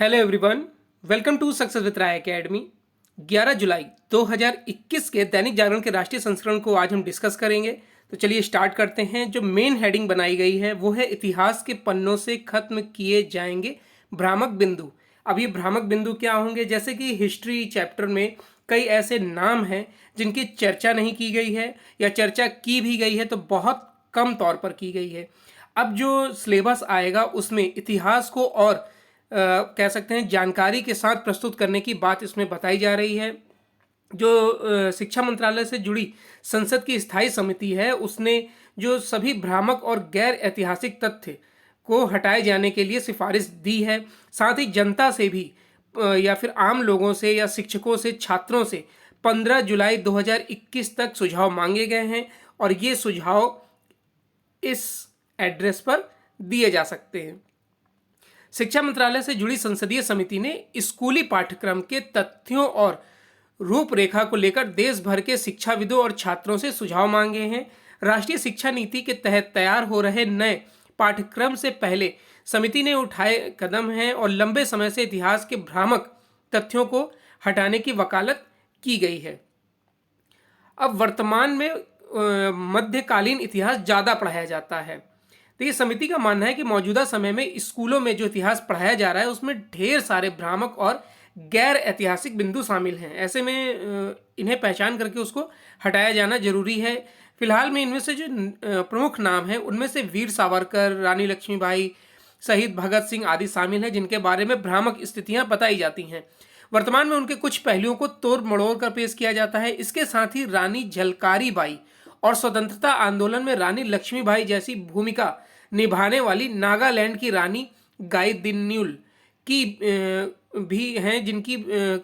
Hello everyone, welcome to success with Rai academy. 11 जुलाई 2021 के दैनिक जागरण के राष्ट्रीय संस्करण को आज हम डिस्कस करेंगे। तो चलिए स्टार्ट करते हैं। जो मेन हेडिंग बनाई गई है वो है इतिहास के पन्नों से खत्म किए जाएंगे भ्रामक बिंदु। अब ये भ्रामक बिंदु क्या होंगे? जैसे कि हिस्ट्री चैप्टर में कई ऐसे नाम हैं जिनकी चर्चा नहीं की गई है या चर्चा की भी गई है तो बहुत कम तौर पर की गई है। अब जो सिलेबस आएगा उसमें इतिहास को और कह सकते हैं जानकारी के साथ प्रस्तुत करने की बात इसमें बताई जा रही है। जो शिक्षा मंत्रालय से जुड़ी संसद की स्थायी समिति है उसने जो सभी भ्रामक और गैर ऐतिहासिक तथ्य को हटाए जाने के लिए सिफारिश दी है। साथ ही जनता से भी या फिर आम लोगों से या शिक्षकों से, छात्रों से 15 जुलाई 2021 तक सुझाव मांगे गए हैं और ये सुझाव इस एड्रेस पर दिए जा सकते हैं। शिक्षा मंत्रालय से जुड़ी संसदीय समिति ने स्कूली पाठ्यक्रम के तथ्यों और रूपरेखा को लेकर देश भर के शिक्षाविदों और छात्रों से सुझाव मांगे हैं। राष्ट्रीय शिक्षा नीति के तहत तैयार हो रहे नए पाठ्यक्रम से पहले समिति ने उठाए कदम हैं और लंबे समय से इतिहास के भ्रामक तथ्यों को हटाने की वकालत की गई है। अब वर्तमान में मध्यकालीन इतिहास ज़्यादा पढ़ाया जाता है। तो ये समिति का मानना है कि मौजूदा समय में स्कूलों में जो इतिहास पढ़ाया जा रहा है उसमें ढेर सारे भ्रामक और गैर ऐतिहासिक बिंदु शामिल हैं। ऐसे में इन्हें पहचान करके उसको हटाया जाना जरूरी है। फिलहाल में इनमें से जो प्रमुख नाम हैं उनमें से वीर सावरकर, रानी लक्ष्मीबाई, शहीद भगत सिंह आदि शामिल हैं जिनके बारे में भ्रामक स्थितियां बताई जाती हैं। वर्तमान में उनके कुछ पहलुओं को तोड़ मड़ोड़ कर पेश किया जाता है। इसके साथ ही रानी झलकारी बाई और स्वतंत्रता आंदोलन में रानी लक्ष्मीबाई जैसी भूमिका निभाने वाली नागालैंड की रानी गाइदिन्यूल की भी हैं जिनकी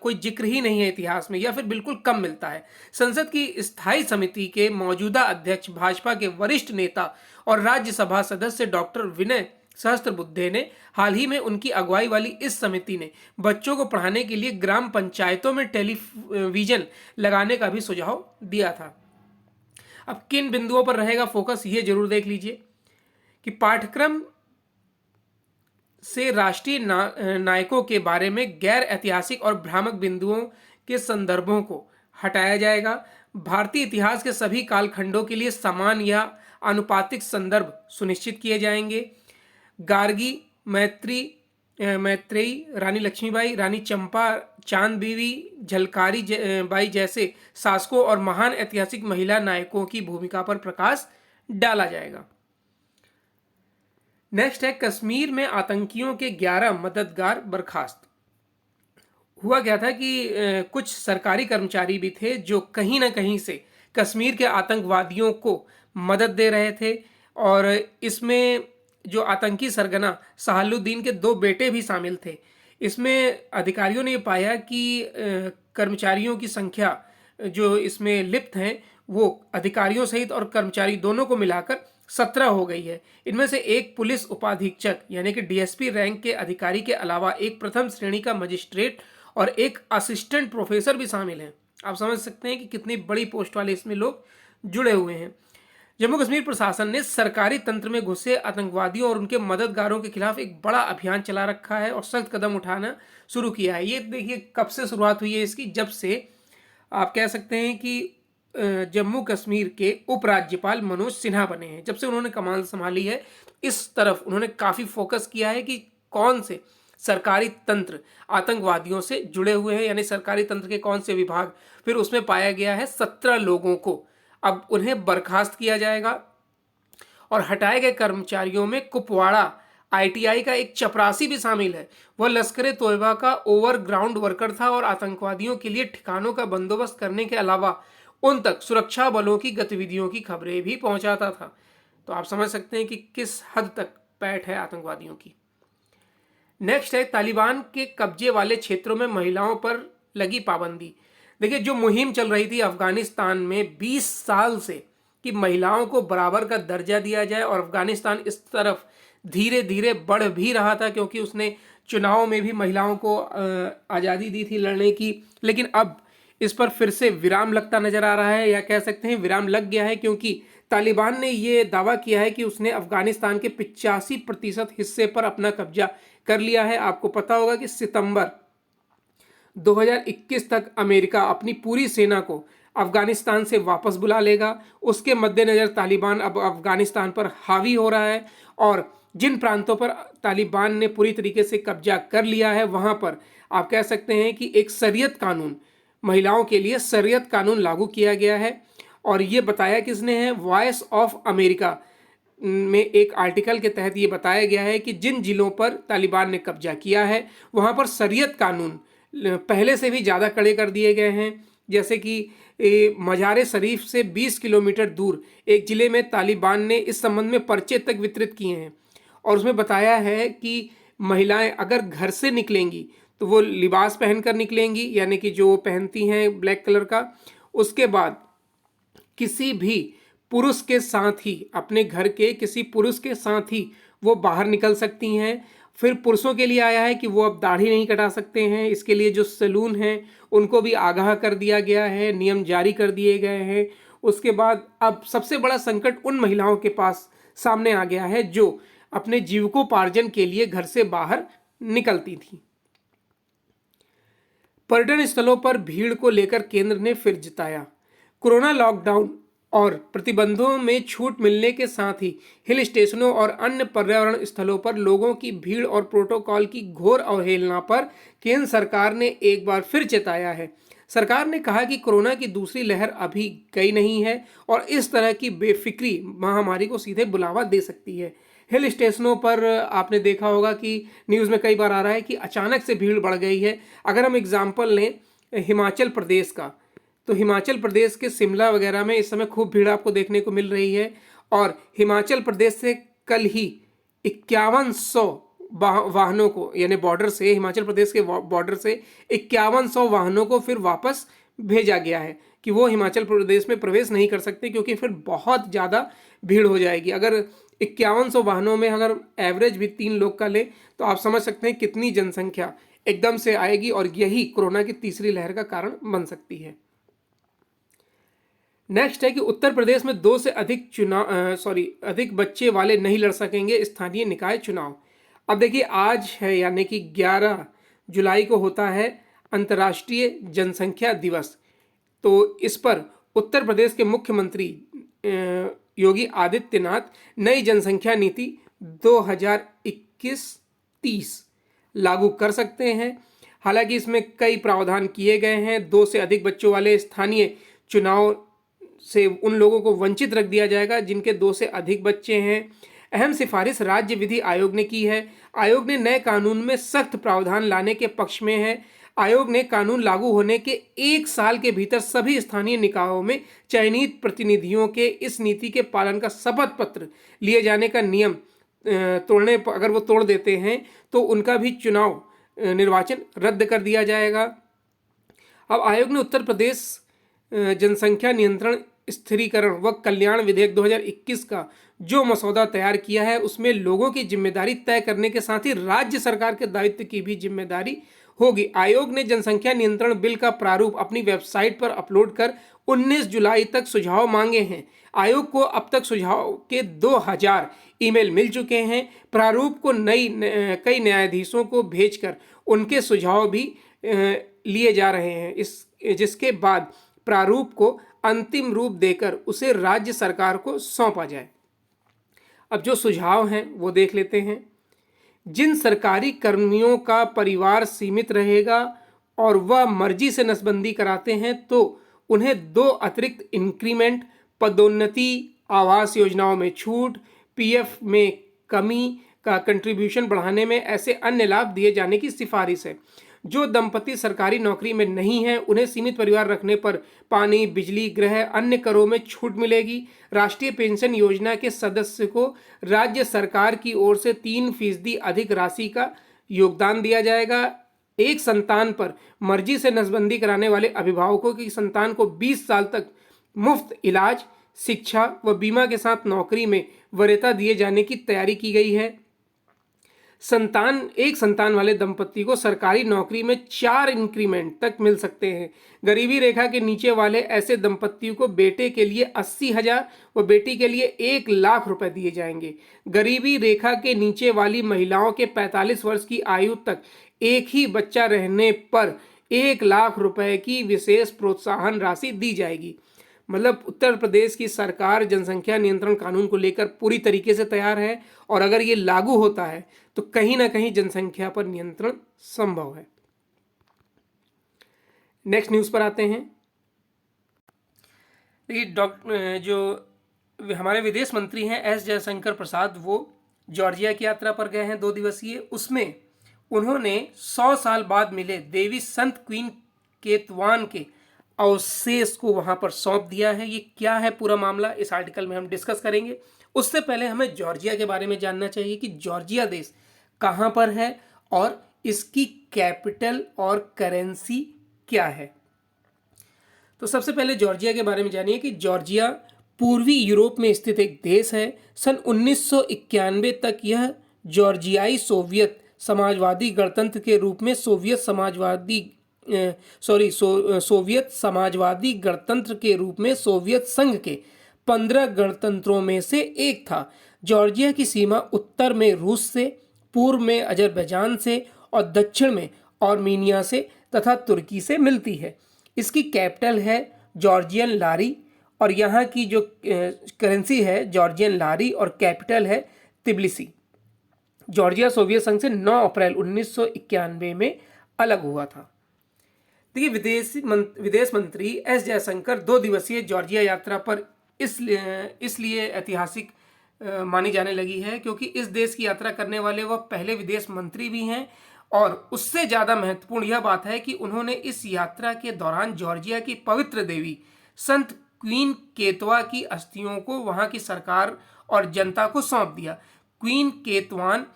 कोई जिक्र ही नहीं है इतिहास में या फिर बिल्कुल कम मिलता है। संसद की स्थायी समिति के मौजूदा अध्यक्ष भाजपा के वरिष्ठ नेता और राज्यसभा सदस्य डॉक्टर विनय सहस्त्रबुद्धे ने हाल ही में उनकी अगुवाई वाली इस समिति ने बच्चों को पढ़ाने के लिए ग्राम पंचायतों में टेलीविजन लगाने का भी सुझाव दिया था। अब किन बिंदुओं पर रहेगा फोकस ये जरूर देख लीजिए कि पाठ्यक्रम से राष्ट्रीय नायकों के बारे में गैर ऐतिहासिक और भ्रामक बिंदुओं के संदर्भों को हटाया जाएगा। भारतीय इतिहास के सभी कालखंडों के लिए समान या आनुपातिक संदर्भ सुनिश्चित किए जाएंगे। गार्गी, मैत्रेयी, रानी लक्ष्मीबाई, रानी चंपा चांद बीवी, झलकारी बाई जैसे शासकों और महान ऐतिहासिक महिला नायकों की भूमिका पर प्रकाश डाला जाएगा। नेक्स्ट है कश्मीर में आतंकियों के 11 मददगार बर्खास्त। हुआ क्या था कि कुछ सरकारी कर्मचारी भी थे जो कहीं ना कहीं से कश्मीर के आतंकवादियों को मदद दे रहे थे और इसमें जो आतंकी सरगना सहालुद्दीन के 2 बेटे भी शामिल थे। इसमें अधिकारियों ने पाया कि कर्मचारियों की संख्या जो इसमें लिप्त हैं वो अधिकारियों सहित और कर्मचारी दोनों को मिलाकर 17 हो गई है। इनमें से एक पुलिस उपाधीक्षक यानी कि डीएसपी रैंक के अधिकारी के अलावा एक प्रथम श्रेणी का मजिस्ट्रेट और एक असिस्टेंट प्रोफेसर भी शामिल हैं। आप समझ सकते हैं कि कितनी बड़ी पोस्ट वाले इसमें लोग जुड़े हुए हैं। जम्मू कश्मीर प्रशासन ने सरकारी तंत्र में घुसे आतंकवादियों और उनके मददगारों के खिलाफ एक बड़ा अभियान चला रखा है और सख्त कदम उठाना शुरू किया है। ये देखिए कब से शुरुआत हुई है इसकी, जब से आप कह सकते हैं कि जम्मू कश्मीर के उपराज्यपाल मनोज सिन्हा बने हैं। जब से उन्होंने कमान संभाली है इस तरफ उन्होंने काफ़ी फोकस किया है कि कौन से सरकारी तंत्र आतंकवादियों से जुड़े हुए हैं, यानी सरकारी तंत्र के कौन से विभाग। फिर उसमें पाया गया है 17 लोगों को अब उन्हें बर्खास्त किया जाएगा। और हटाए गए कर्मचारियों में कुपवाड़ा आईटीआई का एक चपरासी भी शामिल है। वह लश्कर तोयबा का ओवरग्राउंड वर्कर था और आतंकवादियों के लिए ठिकानों का बंदोबस्त करने के अलावा उन तक सुरक्षा बलों की गतिविधियों की खबरें भी पहुंचाता था। तो आप समझ सकते हैं कि किस हद तक पैठ है आतंकवादियों की। नेक्स्ट है तालिबान के कब्जे वाले क्षेत्रों में महिलाओं पर लगी पाबंदी। देखिए जो मुहिम चल रही थी अफगानिस्तान में 20 साल से कि महिलाओं को बराबर का दर्जा दिया जाए और अफगानिस्तान इस तरफ धीरे धीरे बढ़ भी रहा था क्योंकि उसने चुनाव में भी महिलाओं को आज़ादी दी थी लड़ने की। लेकिन अब इस पर फिर से विराम लगता नजर आ रहा है या कह सकते हैं विराम लग गया है क्योंकि तालिबान ने ये दावा किया है कि उसने अफगानिस्तान के 85% हिस्से पर अपना कब्जा कर लिया है। आपको पता होगा कि सितंबर 2021 तक अमेरिका अपनी पूरी सेना को अफगानिस्तान से वापस बुला लेगा। उसके मद्देनज़र तालिबान अब अफगानिस्तान पर हावी हो रहा है और जिन प्रांतों पर तालिबान ने पूरी तरीके से कब्जा कर लिया है वहाँ पर आप कह सकते हैं कि एक शरीयत कानून, महिलाओं के लिए शरीयत कानून लागू किया गया है। और ये बताया किसने है, वॉइस ऑफ अमेरिका में एक आर्टिकल के तहत ये बताया गया है कि जिन जिलों पर तालिबान ने कब्जा किया है वहाँ पर शरीयत कानून पहले से भी ज़्यादा कड़े कर दिए गए हैं। जैसे कि मज़ार शरीफ से 20 किलोमीटर दूर एक ज़िले में तालिबान ने इस संबंध में पर्चे तक वितरित किए हैं और उसमें बताया है कि महिलाएं अगर घर से निकलेंगी तो वो लिबास पहनकर निकलेंगी, यानी कि जो वो पहनती हैं ब्लैक कलर का। उसके बाद किसी भी पुरुष के साथ ही, अपने घर के किसी पुरुष के साथ ही वो बाहर निकल सकती हैं। फिर पुरुषों के लिए आया है कि वो अब दाढ़ी नहीं कटा सकते हैं। इसके लिए जो सैलून हैं उनको भी आगाह कर दिया गया है, नियम जारी कर दिए गए हैं। उसके बाद अब सबसे बड़ा संकट उन महिलाओं के पास सामने आ गया है जो अपने जीविकोपार्जन के लिए घर से बाहर निकलती थी। पर्यटन स्थलों पर भीड़ को लेकर केंद्र ने फिर जताया। कोरोना लॉकडाउन और प्रतिबंधों में छूट मिलने के साथ ही हिल स्टेशनों और अन्य पर्यावरण स्थलों पर लोगों की भीड़ और प्रोटोकॉल की घोर अवहेलना पर केंद्र सरकार ने एक बार फिर चेताया है। सरकार ने कहा कि कोरोना की दूसरी लहर अभी गई नहीं है और इस तरह की बेफिक्री महामारी को सीधे बुलावा दे सकती है। हिल स्टेशनों पर आपने देखा होगा कि न्यूज़ में कई बार आ रहा है कि अचानक से भीड़ बढ़ गई है। अगर हम एग्जाम्पल लें हिमाचल प्रदेश का, तो हिमाचल प्रदेश के शिमला वगैरह में इस समय खूब भीड़ आपको देखने को मिल रही है और हिमाचल प्रदेश से कल ही 5100 वाहनों को, यानी बॉर्डर से, हिमाचल प्रदेश के बॉर्डर से 5100 वाहनों को फिर वापस भेजा गया है कि वो हिमाचल प्रदेश में प्रवेश नहीं कर सकते क्योंकि फिर बहुत ज़्यादा भीड़ हो जाएगी। अगर 5100 वाहनों में अगर एवरेज भी 3 लोग का ले तो आप समझ सकते हैं कितनी जनसंख्या एकदम से आएगी और यही कोरोना की तीसरी लहर का कारण बन सकती है। नेक्स्ट है कि उत्तर प्रदेश में 2 से अधिक बच्चे वाले नहीं लड़ सकेंगे स्थानीय निकाय चुनाव। अब देखिए आज है, यानी कि 11 जुलाई को होता है अंतर्राष्ट्रीय जनसंख्या दिवस। तो इस पर उत्तर प्रदेश के मुख्यमंत्री योगी आदित्यनाथ नई जनसंख्या नीति 2021-30 लागू कर सकते हैं। हालांकि इसमें कई प्रावधान किए गए हैं। 2 से अधिक बच्चों वाले स्थानीय चुनाव से उन लोगों को वंचित रख दिया जाएगा जिनके 2 से अधिक बच्चे हैं। अहम सिफारिश राज्य विधि आयोग ने की है। आयोग ने नए कानून में सख्त प्रावधान लाने के पक्ष में है। आयोग ने कानून लागू होने के 1 साल के भीतर सभी स्थानीय निकायों में चयनित प्रतिनिधियों के इस नीति के पालन का शपथ पत्र लिए जाने का नियम तोड़ने पर, अगर वो तोड़ देते हैं तो उनका भी चुनाव निर्वाचन रद्द कर दिया जाएगा। अब आयोग ने उत्तर प्रदेश जनसंख्या नियंत्रण, स्थिरीकरण व कल्याण विधेयक 2021 का जो मसौदा तैयार किया है उसमें लोगों की जिम्मेदारी तय करने के साथ ही राज्य सरकार के दायित्व की भी जिम्मेदारी होगी। आयोग ने जनसंख्या नियंत्रण बिल का प्रारूप अपनी वेबसाइट पर अपलोड कर 19 जुलाई तक सुझाव मांगे हैं। आयोग को अब तक सुझाव के 2000 ईमेल मिल चुके हैं। प्रारूप को कई न्यायाधीशों को भेजकर उनके सुझाव भी लिए जा रहे हैं, जिसके बाद प्रारूप को अंतिम रूप देकर उसे राज्य सरकार को सौंपा जाए। अब जो सुझाव हैं वो देख लेते हैं। जिन सरकारी कर्मियों का परिवार सीमित रहेगा और वह मर्जी से नसबंदी कराते हैं तो उन्हें 2 अतिरिक्त इंक्रीमेंट, पदोन्नति, आवास योजनाओं में छूट, पीएफ में कमी का कंट्रीब्यूशन बढ़ाने में ऐसे अन्य लाभ दिए जाने की सिफारिश है। जो दंपति सरकारी नौकरी में नहीं है उन्हें सीमित परिवार रखने पर पानी, बिजली, गृह, अन्य करों में छूट मिलेगी। राष्ट्रीय पेंशन योजना के सदस्य को राज्य सरकार की ओर से 3% अधिक राशि का योगदान दिया जाएगा। एक संतान पर मर्जी से नसबंदी कराने वाले अभिभावकों की संतान को 20 साल तक मुफ्त इलाज, शिक्षा व बीमा के साथ नौकरी में वरीयता दिए जाने की तैयारी की गई है। एक संतान वाले दंपत्ति को सरकारी नौकरी में 4 इंक्रीमेंट तक मिल सकते हैं। गरीबी रेखा के नीचे वाले ऐसे दंपत्तियों को बेटे के लिए 80,000 व बेटी के लिए 1 लाख रुपए दिए जाएंगे। गरीबी रेखा के नीचे वाली महिलाओं के 45 वर्ष की आयु तक एक ही बच्चा रहने पर 1 लाख रुपए की विशेष प्रोत्साहन राशि दी जाएगी। मतलब उत्तर प्रदेश की सरकार जनसंख्या नियंत्रण कानून को लेकर पूरी तरीके से तैयार है, और अगर ये लागू होता है तो कहीं ना कहीं जनसंख्या पर नियंत्रण संभव है। नेक्स्ट न्यूज़ पर आते हैं। देखिए, जो हमारे विदेश मंत्री हैं एस जयशंकर प्रसाद, वो जॉर्जिया की यात्रा पर गए हैं 2 दिवसीय। उसमें उन्होंने 100 साल बाद मिले देवी संत क्वीन केतवान के अवशेष को वहां पर सौंप दिया है। ये क्या है पूरा मामला, इस आर्टिकल में हम डिस्कस करेंगे। उससे पहले हमें जॉर्जिया के बारे में जानना चाहिए कि जॉर्जिया देश कहां पर है और इसकी कैपिटल और करेंसी क्या है। तो सबसे पहले जॉर्जिया के बारे में जानिए कि जॉर्जिया पूर्वी यूरोप में स्थित एक देश है। सन 1991 तक यह जॉर्जियाई सोवियत समाजवादी गणतंत्र के रूप में सोवियत समाजवादी गणतंत्र के रूप में सोवियत संघ के 15 गणतंत्रों में से एक था। जॉर्जिया की सीमा उत्तर में रूस से, पूर्व में अजरबैजान से और दक्षिण में आर्मीनिया से तथा तुर्की से मिलती है। इसकी कैपिटल है जॉर्जियन लारी और यहाँ की जो करेंसी है जॉर्जियन लारी और कैपिटल है तिब्लिसी। जॉर्जिया सोवियत संघ से 9 अप्रैल 1991 में अलग हुआ था। देखिए, विदेश मंत्री एस जयशंकर 2 दिवसीय जॉर्जिया यात्रा पर इसलिए ऐतिहासिक मानी जाने लगी है क्योंकि इस देश की यात्रा करने वाले वह पहले विदेश मंत्री भी हैं, और उससे ज़्यादा महत्वपूर्ण यह बात है कि उन्होंने इस यात्रा के दौरान जॉर्जिया की पवित्र देवी संत क्वीन केतवा की अस्थियों को वहाँ की सरकार और जनता को सौंप दिया। क्वीन केतवान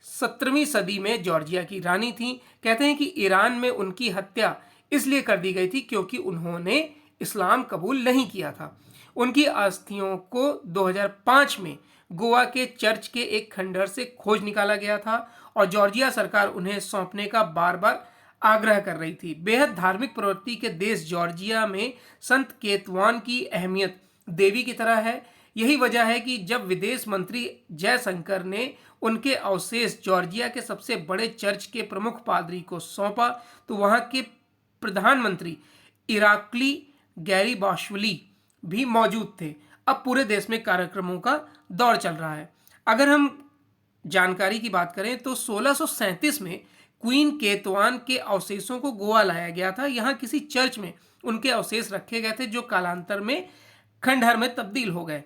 17वीं सदी में जॉर्जिया की रानी थी। कहते हैं कि ईरान में उनकी हत्या इसलिए कर दी गई थी क्योंकि उन्होंने इस्लाम कबूल नहीं किया था। उनकी अस्थियों को 2005 में गोवा के चर्च के एक खंडहर से खोज निकाला गया था और जॉर्जिया सरकार उन्हें सौंपने का बार बार आग्रह कर रही थी। बेहद धार्मिक प्रवृत्ति के देश जॉर्जिया में संत केतवान की अहमियत देवी की तरह है। यही वजह है कि जब विदेश मंत्री जयशंकर ने उनके अवशेष जॉर्जिया के सबसे बड़े चर्च के प्रमुख पादरी को सौंपा तो वहां के प्रधानमंत्री इराकली गैरीबाशवली भी मौजूद थे। अब पूरे देश में कार्यक्रमों का दौर चल रहा है। अगर हम जानकारी की बात करें तो 1637 में क्वीन केतवान के अवशेषों को गोवा लाया गया था। यहाँ किसी चर्च में उनके अवशेष रखे गए थे जो कालांतर में खंडहर में तब्दील हो गए।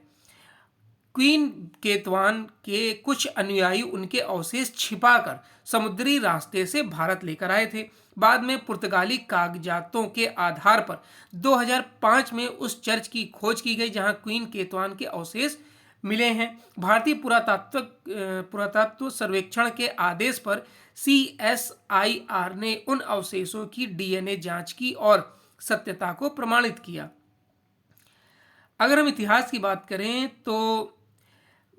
क्वीन केतवान के कुछ अनुयायी उनके अवशेष छिपाकर समुद्री रास्ते से भारत लेकर आए थे। बाद में पुर्तगाली कागजातों के आधार पर 2005 में उस चर्च की खोज की गई जहां क्वीन केतवान के अवशेष मिले हैं। भारतीय पुरातत्व सर्वेक्षण के आदेश पर CSIR ने उन अवशेषों की DNA जांच की और सत्यता को प्रमाणित किया। अगर हम इतिहास की बात करें तो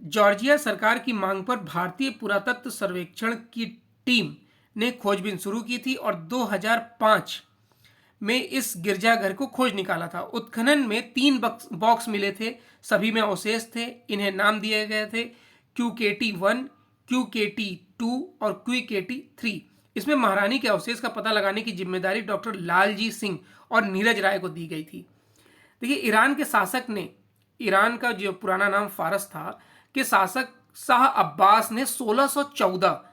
जॉर्जिया सरकार की मांग पर भारतीय पुरातत्व सर्वेक्षण की टीम ने खोजबीन शुरू की थी और 2005 में इस गिरजाघर को खोज निकाला था। उत्खनन में 3 बॉक्स मिले थे, सभी में अवशेष थे। इन्हें नाम दिए गए थे QKT1, QKT2 और QKT3। इसमें महारानी के अवशेष का पता लगाने की जिम्मेदारी डॉक्टर लालजी सिंह और नीरज राय को दी गई थी। देखिए, ईरान के शासक ने, ईरान का जो पुराना नाम फारस था, के शासक शाह अब्बास ने 1614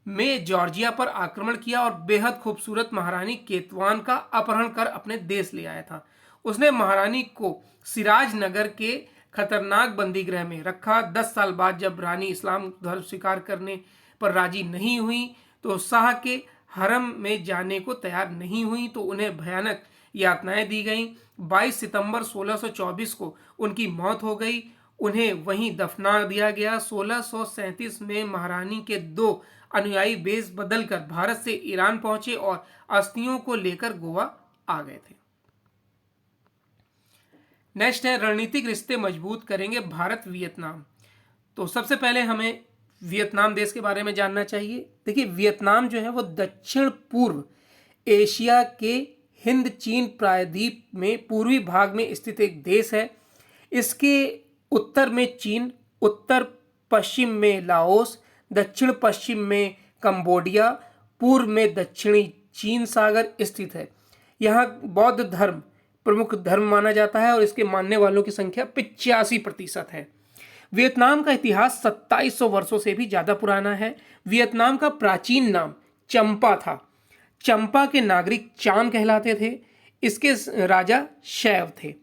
में जॉर्जिया पर आक्रमण किया और बेहद खूबसूरत महारानी केतवान का अपहरण कर अपने देश ले आया था। उसने महारानी को सिराज नगर के खतरनाक बंदीगृह में रखा। 10 साल बाद जब रानी इस्लाम धर्म स्वीकार करने पर राजी नहीं हुई तो शाह के हरम में जाने को तैयार नहीं हुई तो उन्हें भयानक यातनाएं दी गईं। 22 सितंबर 1624 को उनकी मौत हो गई। उन्हें वहीं दफना दिया गया। 1637 में महारानी के 2 अनुयायी बेस बदलकर भारत से ईरान पहुंचे और अस्थियों को लेकर गोवा आ गए थे। नेक्स्ट है रणनीतिक रिश्ते मजबूत करेंगे भारत वियतनाम। तो सबसे पहले हमें वियतनाम देश के बारे में जानना चाहिए। देखिए, वियतनाम जो है वो दक्षिण पूर्व एशिया के हिंद चीन प्रायद्वीप में पूर्वी भाग में स्थित एक देश है। इसके उत्तर में चीन, उत्तर पश्चिम में लाओस, दक्षिण पश्चिम में कंबोडिया, पूर्व में दक्षिणी चीन सागर स्थित है। यहाँ बौद्ध धर्म प्रमुख धर्म माना जाता है और इसके मानने वालों की संख्या 85% है। वियतनाम का इतिहास 2700 वर्षों से भी ज़्यादा पुराना है। वियतनाम का प्राचीन नाम चंपा था। चंपा के नागरिक चाम कहलाते थे। इसके राजा शैव थे।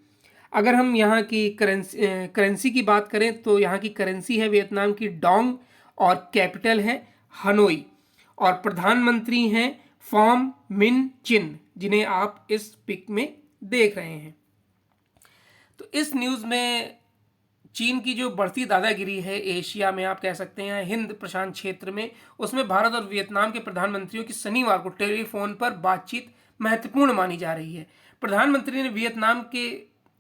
अगर हम यहाँ की करेंसी की बात करें तो यहाँ की करेंसी है वियतनाम की डोंग और कैपिटल है हनोई और प्रधानमंत्री हैं फॉम मिन चिन, जिन्हें आप इस पिक में देख रहे हैं। तो इस न्यूज़ में चीन की जो बढ़ती दादागिरी है एशिया में, आप कह सकते हैं हिंद प्रशांत क्षेत्र में, उसमें भारत और वियतनाम के प्रधानमंत्रियों की शनिवार को टेलीफोन पर बातचीत महत्वपूर्ण मानी जा रही है। प्रधानमंत्री ने वियतनाम के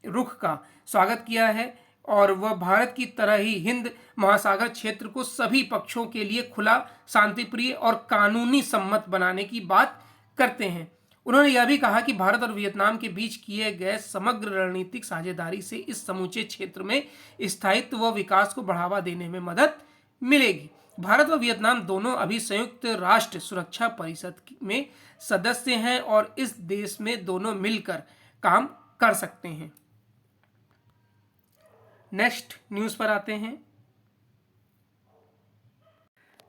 रुख का स्वागत किया है और वह भारत की तरह ही हिंद महासागर क्षेत्र को सभी पक्षों के लिए खुला, शांतिप्रिय और कानूनी सम्मत बनाने की बात करते हैं। उन्होंने यह भी कहा कि भारत और वियतनाम के बीच किए गए समग्र रणनीतिक साझेदारी से इस समूचे क्षेत्र में स्थायित्व व विकास को बढ़ावा देने में मदद मिलेगी। भारत व वियतनाम दोनों अभी संयुक्त राष्ट्र सुरक्षा परिषद में सदस्य हैं और इस देश में दोनों मिलकर काम कर सकते हैं। नेक्स्ट न्यूज़ पर आते हैं।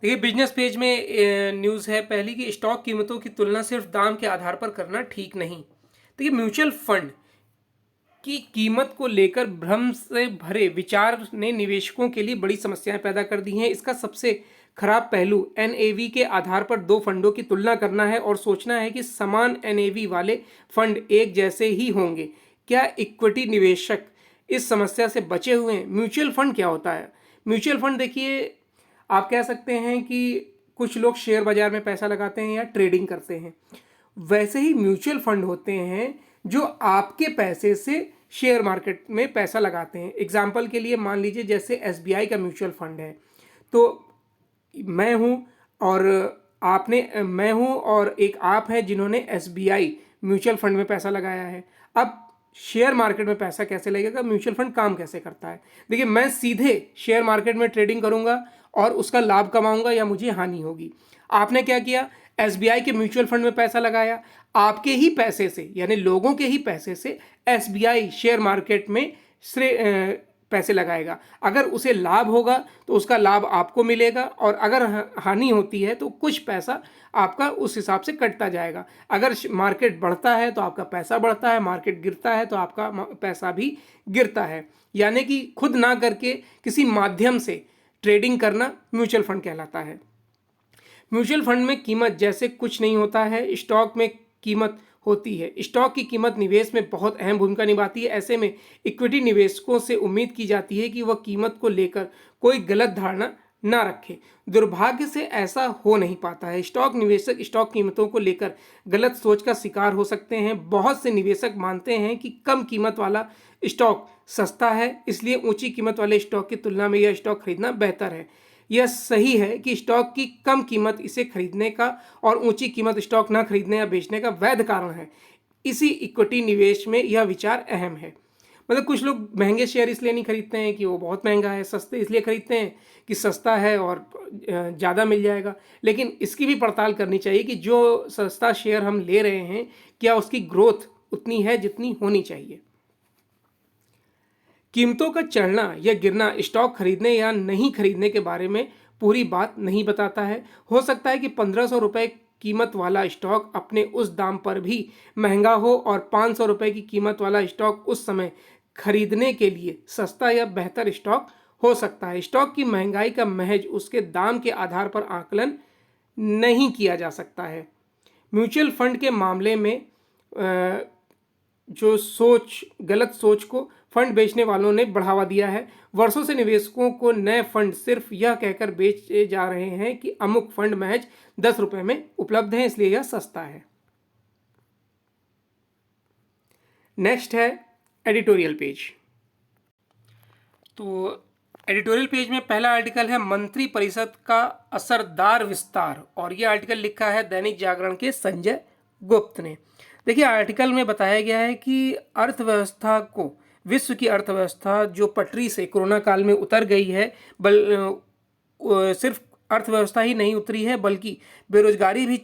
देखिए, बिजनेस पेज में न्यूज़ है पहली कि स्टॉक कीमतों की तुलना सिर्फ दाम के आधार पर करना ठीक नहीं। देखिए, म्यूचुअल फंड की कीमत को लेकर भ्रम से भरे विचार ने निवेशकों के लिए बड़ी समस्याएं पैदा कर दी हैं। इसका सबसे खराब पहलू एनएवी के आधार पर दो फंडों की तुलना करना है और सोचना है कि समान एनएवी वाले फंड एक जैसे ही होंगे। क्या इक्विटी निवेशक इस समस्या से बचे हुए हैं? म्यूचुअल फंड क्या होता है? म्यूचुअल फंड देखिए, आप कह सकते हैं कि कुछ लोग शेयर बाजार में पैसा लगाते हैं या ट्रेडिंग करते हैं। वैसे ही म्यूचुअल फंड होते हैं जो आपके पैसे से शेयर मार्केट में पैसा लगाते हैं। एग्जाम्पल के लिए मान लीजिए जैसे एसबीआई का म्यूचुअल फंड है, तो मैं हूं और एक आप है जिन्होंने एसबीआई म्यूचुअल फंड में पैसा लगाया है। अब शेयर मार्केट में पैसा कैसे लगेगा, म्यूचुअल फंड काम कैसे करता है? देखिए, मैं सीधे शेयर मार्केट में ट्रेडिंग करूंगा और उसका लाभ कमाऊंगा या मुझे हानि होगी। आपने क्या किया, एसबीआई के म्यूचुअल फंड में पैसा लगाया, आपके ही पैसे से यानी लोगों के ही पैसे से एसबीआई शेयर मार्केट में पैसे लगाएगा। अगर उसे लाभ होगा तो उसका लाभ आपको मिलेगा और अगर हानि होती है तो कुछ पैसा आपका उस हिसाब से कटता जाएगा। अगर मार्केट बढ़ता है तो आपका पैसा बढ़ता है, मार्केट गिरता है तो आपका पैसा भी गिरता है। यानी कि खुद ना करके किसी माध्यम से ट्रेडिंग करना म्यूचुअल फंड कहलाता है। म्यूचुअल फंड में कीमत जैसे कुछ नहीं होता है, स्टॉक में कीमत होती है। स्टॉक की कीमत निवेश में बहुत अहम भूमिका निभाती है। ऐसे में इक्विटी निवेशकों से उम्मीद की जाती है कि वह कीमत को लेकर कोई गलत धारणा ना रखें। दुर्भाग्य से ऐसा हो नहीं पाता है। स्टॉक निवेशक स्टॉक कीमतों को लेकर गलत सोच का शिकार हो सकते हैं। बहुत से निवेशक मानते हैं कि कम कीमत वाला स्टॉक सस्ता है, इसलिए ऊंची कीमत वाले स्टॉक की तुलना में यह स्टॉक खरीदना बेहतर है। यह सही है कि स्टॉक की कम कीमत इसे खरीदने का और ऊंची कीमत स्टॉक न खरीदने या बेचने का वैध कारण है। इसी इक्विटी निवेश में यह विचार अहम है। मतलब कुछ लोग महंगे शेयर इसलिए नहीं खरीदते हैं कि वो बहुत महंगा है, सस्ते इसलिए खरीदते हैं कि सस्ता है और ज़्यादा मिल जाएगा। लेकिन इसकी भी पड़ताल करनी चाहिए कि जो सस्ता शेयर हम ले रहे हैं क्या उसकी ग्रोथ उतनी है जितनी होनी चाहिए। कीमतों का चढ़ना या गिरना स्टॉक खरीदने या नहीं खरीदने के बारे में पूरी बात नहीं बताता है। हो सकता है कि 1500 रुपये कीमत वाला स्टॉक अपने उस दाम पर भी महंगा हो और 500 रुपये की कीमत वाला स्टॉक उस समय खरीदने के लिए सस्ता या बेहतर स्टॉक हो सकता है। स्टॉक की महंगाई का महज उसके दाम के आधार पर आकलन नहीं किया जा सकता है। म्यूचुअल फंड के मामले में जो गलत सोच को फंड बेचने वालों ने बढ़ावा दिया है। वर्षों से निवेशकों को नए फंड सिर्फ यह कहकर बेचे जा रहे हैं कि अमुक फंड महज 10 रुपये में उपलब्ध है, इसलिए यह सस्ता है। नेक्स्ट है एडिटोरियल पेज। तो एडिटोरियल पेज में पहला आर्टिकल है मंत्री परिषद का असरदार विस्तार, और यह आर्टिकल लिखा है दैनिक जागरण के संजय गुप्त ने। देखिए, आर्टिकल में बताया गया है कि अर्थव्यवस्था को, विश्व की अर्थव्यवस्था जो पटरी से कोरोना काल में उतर गई है, सिर्फ अर्थव्यवस्था ही नहीं उतरी है बल्कि बेरोजगारी भी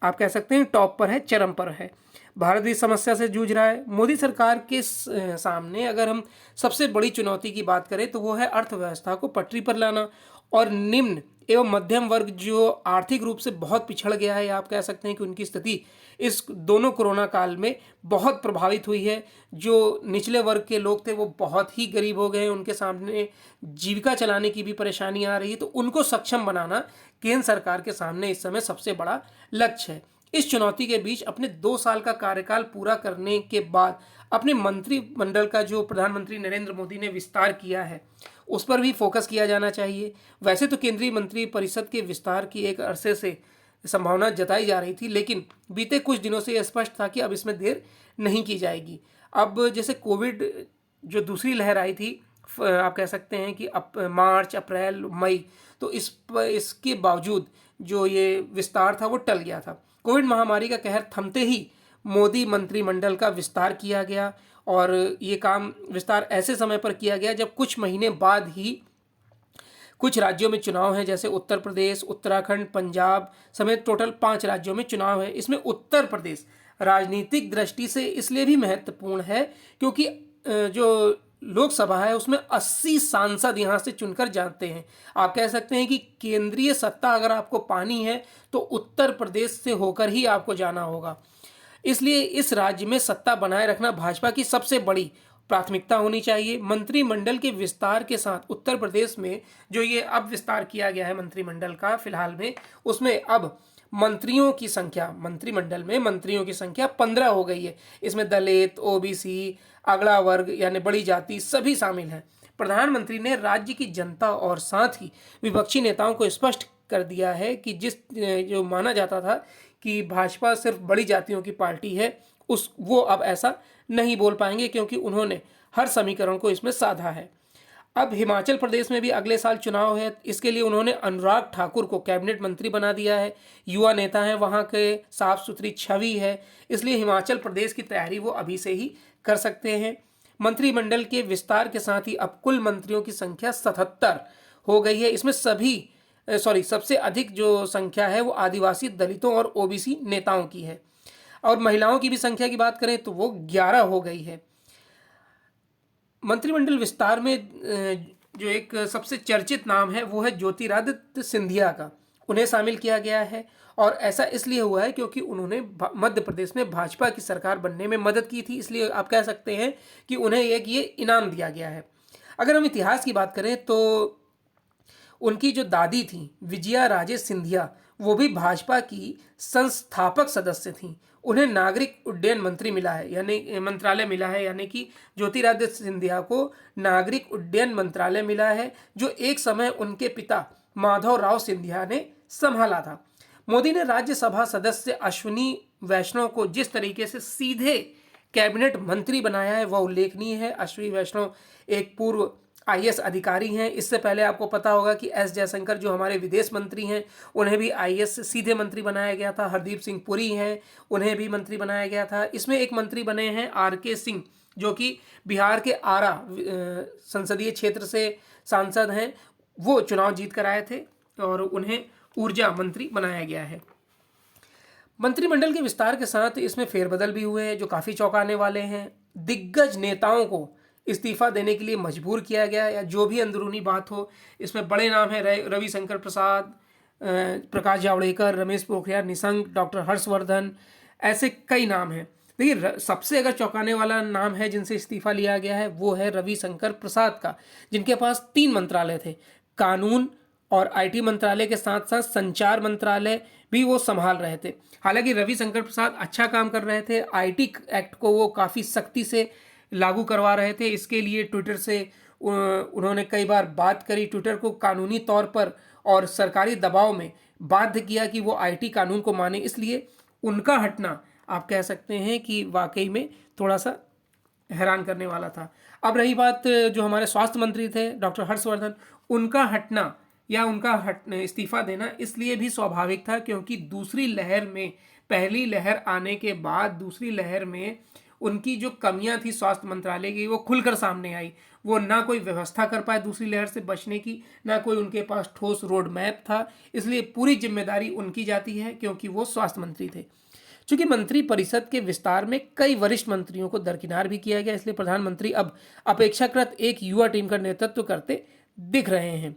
आप कह सकते हैं टॉप पर है, चरम पर है। भारत भी समस्या से जूझ रहा है। मोदी सरकार के सामने अगर हम सबसे बड़ी चुनौती की बात करें तो वो है अर्थव्यवस्था को पटरी पर लाना, और निम्न एवं मध्यम वर्ग जो आर्थिक रूप से बहुत पिछड़ गया है, आप कह सकते हैं कि उनकी स्थिति इस दोनों कोरोना काल में बहुत प्रभावित हुई है। जो निचले वर्ग के लोग थे वो बहुत ही गरीब हो गए, उनके सामने जीविका चलाने की भी परेशानी आ रही है। तो उनको सक्षम बनाना केंद्र सरकार के सामने इस समय सबसे बड़ा लक्ष्य है। इस चुनौती के बीच अपने 2 साल का कार्यकाल पूरा करने के बाद अपने मंत्रिमंडल का जो प्रधानमंत्री नरेंद्र मोदी ने विस्तार किया है उस पर भी फोकस किया जाना चाहिए। वैसे तो केंद्रीय मंत्री परिषद के विस्तार की एक अरसे से संभावना जताई जा रही थी, लेकिन बीते कुछ दिनों से यह स्पष्ट था कि अब इसमें देर नहीं की जाएगी। अब जैसे कोविड जो दूसरी लहर आई थी, आप कह सकते हैं कि मार्च, अप्रैल, मई, तो इसके बावजूद जो ये विस्तार था वो टल गया था। कोविड महामारी का कहर थमते ही मोदी मंत्रिमंडल का विस्तार किया गया, और ये काम विस्तार ऐसे समय पर किया गया जब कुछ महीने बाद ही कुछ राज्यों में चुनाव हैं, जैसे उत्तर प्रदेश, उत्तराखंड, पंजाब समेत टोटल 5 राज्यों में चुनाव है। इसमें उत्तर प्रदेश राजनीतिक दृष्टि से इसलिए भी महत्वपूर्ण है क्योंकि जो लोकसभा है उसमें 80 सांसद यहाँ से चुनकर जाते हैं। आप कह सकते हैं कि केंद्रीय सत्ता अगर आपको पानी है तो उत्तर प्रदेश से होकर ही आपको जाना होगा। इसलिए इस राज्य में सत्ता बनाए रखना भाजपा की सबसे बड़ी प्राथमिकता होनी चाहिए। मंत्रिमंडल के विस्तार के साथ उत्तर प्रदेश में जो ये अब विस्तार किया गया है मंत्रिमंडल का फिलहाल में, उसमें अब मंत्रियों की संख्या, मंत्रिमंडल में मंत्रियों की संख्या 15 हो गई है। इसमें दलित, ओबीसी, अगड़ा वर्ग यानी बड़ी जाति सभी शामिल हैं। प्रधानमंत्री ने राज्य की जनता और साथ ही विपक्षी नेताओं को स्पष्ट कर दिया है कि जो माना जाता था कि भाजपा सिर्फ बड़ी जातियों की पार्टी है, वो अब ऐसा नहीं बोल पाएंगे क्योंकि उन्होंने हर समीकरण को इसमें साधा है। अब हिमाचल प्रदेश में भी अगले साल चुनाव है, इसके लिए उन्होंने अनुराग ठाकुर को कैबिनेट मंत्री बना दिया है। युवा नेता है, वहाँ के साफ सुथरी छवि है, इसलिए हिमाचल प्रदेश की तैयारी वो अभी से ही कर सकते हैं। मंत्रिमंडल के विस्तार के साथ ही अब कुल मंत्रियों की संख्या 77 हो गई है। इसमें सबसे अधिक जो संख्या है वो आदिवासी, दलितों और ओबीसी नेताओं की है, और महिलाओं की भी संख्या की बात करें तो वो 11 हो गई है। मंत्रिमंडल विस्तार में जो एक सबसे चर्चित नाम है वो है ज्योतिरादित्य सिंधिया का, उन्हें शामिल किया गया है, और ऐसा इसलिए हुआ है क्योंकि उन्होंने मध्य प्रदेश में भाजपा की सरकार बनने में मदद की थी, इसलिए आप कह सकते हैं कि उन्हें एक ये इनाम दिया गया है। अगर हम इतिहास की बात करें तो उनकी जो दादी थी विजया राजे सिंधिया, वो भी भाजपा की संस्थापक सदस्य थीं। उन्हें नागरिक उड्डयन मंत्री मिला है, यानी मंत्रालय मिला है, यानी कि ज्योतिरादित्य सिंधिया को नागरिक उड्डयन मंत्रालय मिला है, जो एक समय उनके पिता माधव राव सिंधिया ने संभाला था। मोदी ने राज्यसभा सदस्य अश्विनी वैष्णव को जिस तरीके से सीधे कैबिनेट मंत्री बनाया है वह उल्लेखनीय है। अश्विनी वैष्णव एक पूर्व आईएएस अधिकारी हैं। इससे पहले आपको पता होगा कि एस जयशंकर जो हमारे विदेश मंत्री हैं उन्हें भी आईएएस से सीधे मंत्री बनाया गया था। हरदीप सिंह पुरी हैं, उन्हें भी मंत्री बनाया गया था। इसमें एक मंत्री बने हैं आरके सिंह, जो कि बिहार के आरा संसदीय क्षेत्र से सांसद हैं, वो चुनाव जीत कर आए थे और उन्हें ऊर्जा मंत्री बनाया गया है। मंत्रिमंडल के विस्तार के साथ इसमें फेरबदल भी हुए हैं जो काफ़ी चौंकाने वाले हैं। दिग्गज नेताओं को इस्तीफा देने के लिए मजबूर किया गया, या जो भी अंदरूनी बात हो। इसमें बड़े नाम हैं रविशंकर प्रसाद, प्रकाश जावड़ेकर, रमेश पोखरियाल निशंक, डॉक्टर हर्षवर्धन, ऐसे कई नाम हैं। देखिए, सबसे अगर चौंकाने वाला नाम है जिनसे इस्तीफा लिया गया है वो है रविशंकर प्रसाद का, जिनके पास 3 मंत्रालय थे। कानून और आईटी मंत्रालय के साथ साथ संचार मंत्रालय भी वो संभाल रहे थे। हालांकि रविशंकर प्रसाद अच्छा काम कर रहे थे, आईटी एक्ट को वो काफ़ी सख्ती से लागू करवा रहे थे। इसके लिए ट्विटर से उन्होंने कई बार बात करी, ट्विटर को कानूनी तौर पर और सरकारी दबाव में बाध्य किया कि वो आईटी कानून को माने। इसलिए उनका हटना आप कह सकते हैं कि वाकई में थोड़ा सा हैरान करने वाला था। अब रही बात जो हमारे स्वास्थ्य मंत्री थे डॉक्टर हर्षवर्धन, उनका हटना या उनका इस्तीफा देना इसलिए भी स्वाभाविक था क्योंकि दूसरी लहर में, पहली लहर आने के बाद दूसरी लहर में उनकी जो कमियां थी स्वास्थ्य मंत्रालय की वो खुलकर सामने आई। वो ना कोई व्यवस्था कर पाए दूसरी लहर से बचने की, ना कोई उनके पास ठोस रोड मैप था। इसलिए पूरी जिम्मेदारी उनकी जाती है क्योंकि वो स्वास्थ्य मंत्री थे। चूंकि मंत्री परिषद के विस्तार में कई वरिष्ठ मंत्रियों को दरकिनार भी किया गया, इसलिए प्रधानमंत्री अब अपेक्षाकृत एक युवा टीम का नेतृत्व करते दिख रहे हैं।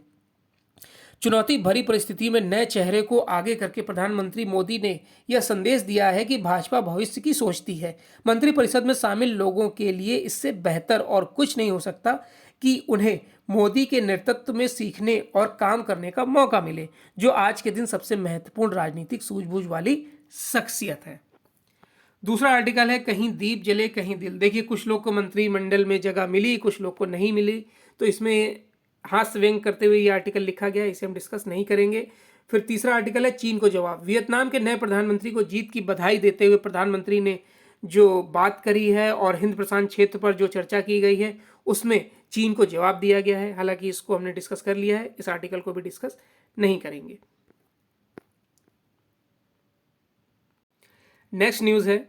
चुनौती भरी परिस्थिति में नए चेहरे को आगे करके प्रधानमंत्री मोदी ने यह संदेश दिया है कि भाजपा भविष्य की सोचती है। मंत्रिपरिषद में शामिल लोगों के लिए इससे बेहतर और कुछ नहीं हो सकता कि उन्हें मोदी के नेतृत्व में सीखने और काम करने का मौका मिले, जो आज के दिन सबसे महत्वपूर्ण राजनीतिक सूझबूझ वाली शख्सियत है। दूसरा आर्टिकल है कहीं दीप जले कहीं दिल। देखिए, कुछ लोग को मंत्रिमंडल में जगह मिली, कुछ लोग को नहीं मिली, तो इसमें हास्य व्यंग करते हुए ये आर्टिकल लिखा गया, इसे हम डिस्कस नहीं करेंगे। फिर तीसरा आर्टिकल है चीन को जवाब। वियतनाम के नए प्रधानमंत्री को जीत की बधाई देते हुए प्रधानमंत्री ने जो बात करी है और हिंद प्रशांत क्षेत्र पर जो चर्चा की गई है उसमें चीन को जवाब दिया गया है। हालांकि इसको हमने डिस्कस कर लिया है, इस आर्टिकल को भी डिस्कस नहीं करेंगे। नेक्स्ट न्यूज़ है,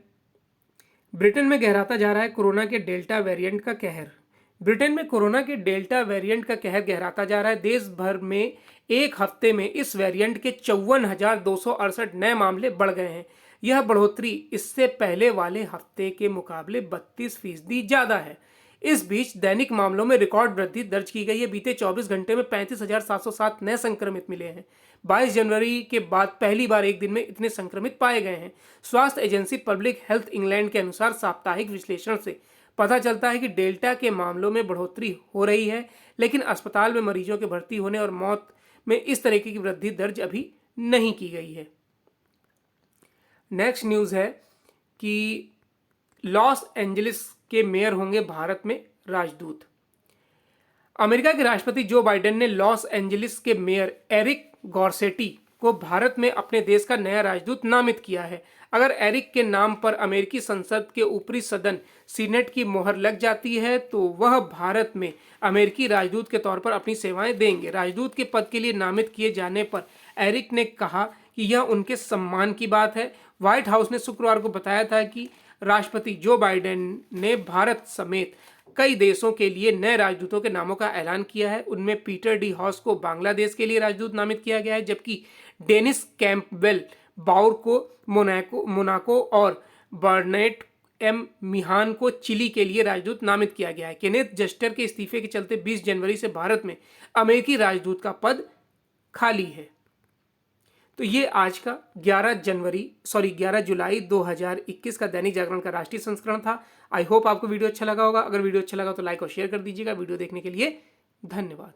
ब्रिटेन में गहराता जा रहा है कोरोना के डेल्टा वेरिएंट का कहर। ब्रिटेन में कोरोना के डेल्टा वेरिएंट का कहर गहराता जा रहा है। देश भर में एक हफ्ते में इस वेरिएंट के 54,268 नए मामले बढ़ गए हैं। यह बढ़ोतरी इससे पहले वाले हफ्ते के मुकाबले 32% ज़्यादा है। इस बीच दैनिक मामलों में रिकॉर्ड वृद्धि दर्ज की गई है। बीते 24 घंटे में 35,707 नए संक्रमित मिले हैं। 22 जनवरी के बाद पहली बार एक दिन में इतने संक्रमित पाए गए हैं। स्वास्थ्य एजेंसी पब्लिक हेल्थ इंग्लैंड के अनुसार साप्ताहिक विश्लेषण से पता चलता है कि डेल्टा के मामलों में बढ़ोतरी हो रही है, लेकिन अस्पताल में मरीजों के भर्ती होने और मौत में इस तरीके की वृद्धि दर्ज अभी नहीं की गई है। नेक्स्ट न्यूज़ है कि लॉस एंजलिस के मेयर होंगे भारत में राजदूत। अमेरिका के राष्ट्रपति जो बाइडेन ने लॉस एंजलिस के मेयर एरिक गॉर्सेटी को भारत में अपने देश का नया राजदूत नामित किया है। अगर एरिक के नाम पर अमेरिकी संसद के ऊपरी सदन सीनेट की मोहर लग जाती है तो वह भारत में अमेरिकी राजदूत के तौर पर अपनी सेवाएं देंगे। राजदूत के पद के लिए नामित किए जाने पर एरिक ने कहा कि यह उनके सम्मान की बात है। व्हाइट हाउस ने शुक्रवार को बताया था कि राष्ट्रपति जो बाइडेन ने भारत समेत कई देशों के लिए नए राजदूतों के नामों का ऐलान किया है। उनमें पीटर डी हॉस को बांग्लादेश के लिए राजदूत नामित किया गया है, जबकि डेनिस कैंपबेल बाउर को मोनाको और बर्नेट एम मिहान को चिली के लिए राजदूत नामित किया गया है। केनेथ जस्टर के इस्तीफे के चलते 20 जनवरी से भारत में अमेरिकी राजदूत का पद खाली है। तो ये आज का 11 जुलाई 2021 का दैनिक जागरण का राष्ट्रीय संस्करण था। आई होप आपको वीडियो अच्छा लगा होगा। अगर वीडियो अच्छा लगा तो लाइक और शेयर कर दीजिएगा। वीडियो देखने के लिए धन्यवाद।